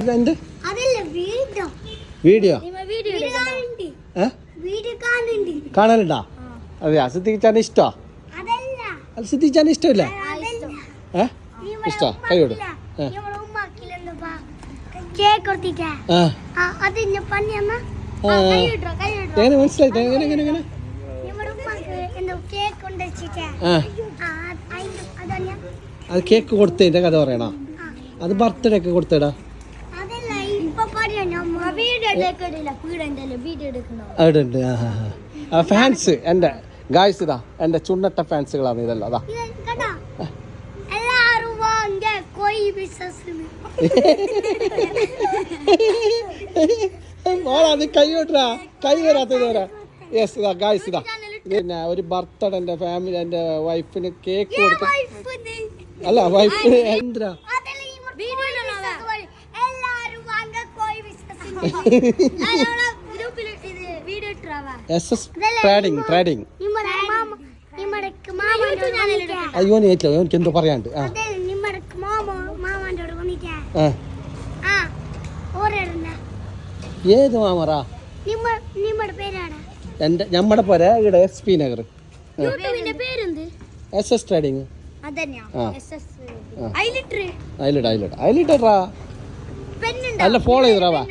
എന്ത് വീഡിയോ കാണലുണ്ടാ? അതെയാ? സിദ്ദിഖിച്ചാൻ്റെ ഇഷ്ടോ? അത് സിദ്ദിഖിച്ചാൻ്റെ ഇഷ്ടമില്ലേ? ഇഷ്ടോ? കൈയോട് എങ്ങനെ മനസ്സിലായി? എങ്ങനെ അത് കേക്ക് കൊടുത്തതിന്റെ കഥ പറയണ? അത് ബർത്ത്ഡേ ഒക്കെ കൊടുത്തടാ? ഫാൻസ് എന്റെ ഗായ്സ് ഇതാ, എന്റെ ചുണ്ണട്ട ഫാൻസുകളാണ് ഇതല്ലോ. അതാ അത് കൈയോട്ടാ, കൈ വരാത്തത് വരാ. യെസ് ഇതാ ഗായ്സ് ഇതാ, പിന്നെ ഒരു ബർത്ത്ഡേ എന്റെ ഫാമിലി, എന്റെ വൈഫിന് കേക്ക് കൊടുത്തു. അല്ല വൈഫിന് എന്തിനാ ട്രേഡിങ്. അയ്യോ ഏറ്റവും എനിക്ക് എന്തോ പറയാണ്ട്. ഏത് മാമറാ? എന്റെ ഞമ്മടെ പോരാ ഇവിടെ SP നഗർ SS ട്രേഡിങ്. അതിലിട്ടാ അല്ല ഫോളോ ചെയ്തറാ.